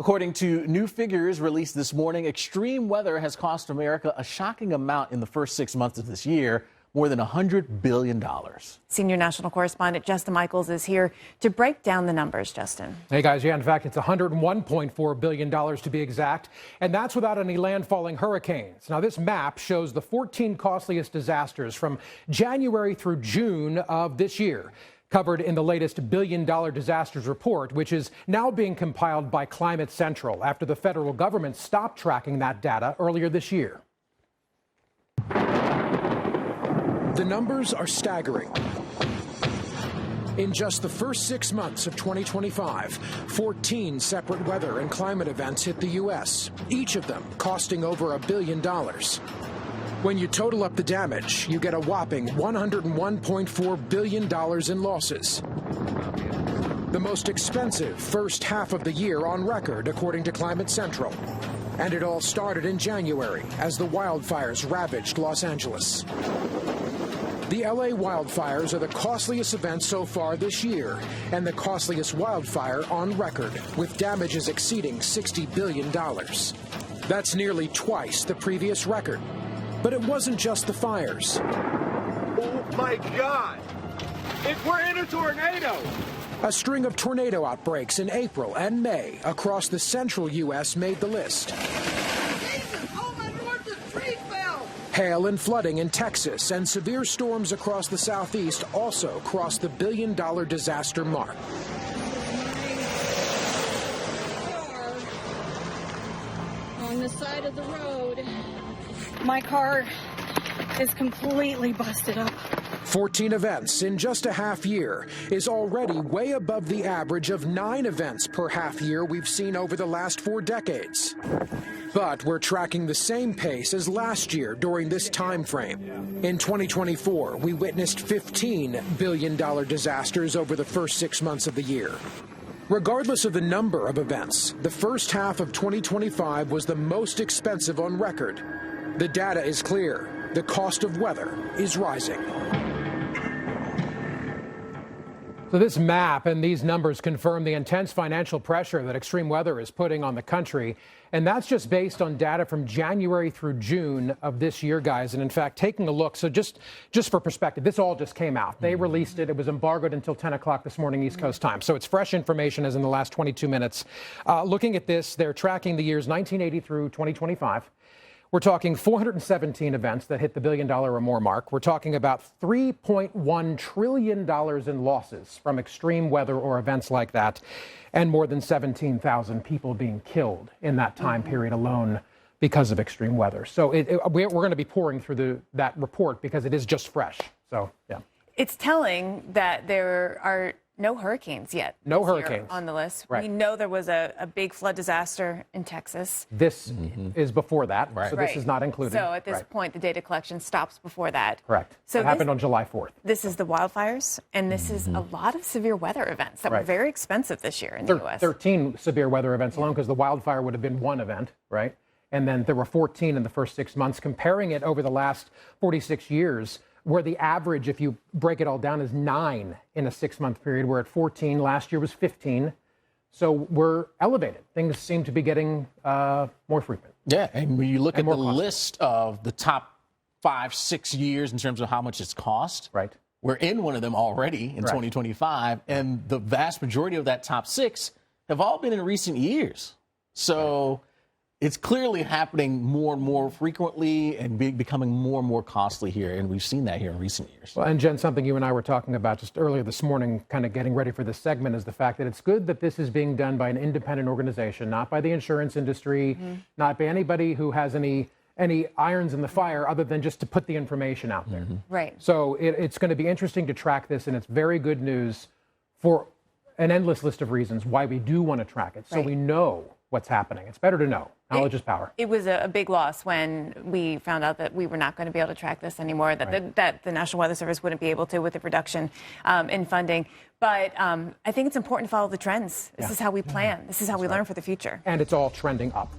According to new figures released this morning, extreme weather has cost America a shocking amount in the first 6 months of this year, more than $100 billion. Senior national correspondent Justin Michaels is here to break down the numbers. Justin. Hey guys, yeah, in fact, it's $101.4 billion to be exact, and that's without any landfalling hurricanes. Now, this map shows the 14 costliest disasters from January through June of this year, covered in the latest billion-dollar disasters report, which is now being compiled by Climate Central after the federal government stopped tracking that data earlier this year. The numbers are staggering. In just the first 6 months of 2025, 14 separate weather and climate events hit the U.S., each of them costing over $1 billion. When you total up the damage, you get a whopping $101.4 billion in losses. The most expensive first half of the year on record, according to Climate Central. And it all started in January as the wildfires ravaged Los Angeles. The LA wildfires are the costliest event so far this year, and the costliest wildfire on record, with damages exceeding $60 billion. That's nearly twice the previous record. But it wasn't just the fires. Oh my God! We're in a tornado! A string of tornado outbreaks in April and May across the central U.S. made the list. Oh my Lord, the tree fell! Hail and flooding in Texas and severe storms across the southeast also crossed the billion-dollar disaster mark. On the side of the road. My car is completely busted up. 14 events in just a half year is already way above the average of 9 events per half year we've seen over the last 4 decades. But we're tracking the same pace as last year during this time frame. In 2024, we witnessed $15 billion disasters over the first 6 months of the year. Regardless of the number of events, the first half of 2025 was the most expensive on record. The data is clear. The cost of weather is rising. So this map and these numbers confirm the intense financial pressure that extreme weather is putting on the country. And that's just based on data from January through June of this year, guys. And in fact, taking a look, so just for perspective, this all just came out. They released it. It was embargoed until 10 o'clock this morning, East Coast time. So it's fresh information as in the last 22 minutes. Looking at this, they're tracking the years 1980 through 2025. We're talking 417 events that hit the $1 billion or more mark. We're talking about $3.1 trillion in losses from extreme weather or events like that, and more than 17,000 people being killed in that time period alone because of extreme weather. So we're going to be pouring through that report because it is just fresh. So, yeah. It's telling that there are no hurricanes yet. No hurricanes on the list. Right. We know there was a big flood disaster in Texas. This is before that, so Right. this is not included. So at this point, the data collection stops before that. Correct. So it happened on July 4th. This is the wildfires, and this is a lot of severe weather events that were very expensive this year in the U.S. 13 severe weather events alone, because the wildfire would have been one event, right? And then there were 14 in the first 6 months. Comparing it over the last 46 years, where the average, if you break it all down, is 9 in a 6-month period. We're at 14. Last year was 15. So we're elevated. Things seem to be getting more frequent. Yeah, and when you look at the costly list of the top 5-6 years in terms of how much it's cost, right? We're in one of them already in 2025, and the vast majority of that top 6 have all been in recent years. So it's clearly happening more and more frequently and becoming more and more costly here, and we've seen that here in recent years. Well, and Jen, something you and I were talking about just earlier this morning, kind of getting ready for this segment, is the fact that it's good that this is being done by an independent organization, not by the insurance industry, not by anybody who has any irons in the fire other than just to put the information out there. Right. So it's going to be interesting to track this, and it's very good news for an endless list of reasons why we do want to track it, so we know what's happening. It's better to know. Knowledge is power. It was a big loss when we found out that we were not going to be able to track this anymore, that the National Weather Service wouldn't be able to with the reduction in funding. But I think it's important to follow the trends. This is how we plan. This is how we learn for the future. And it's all trending up.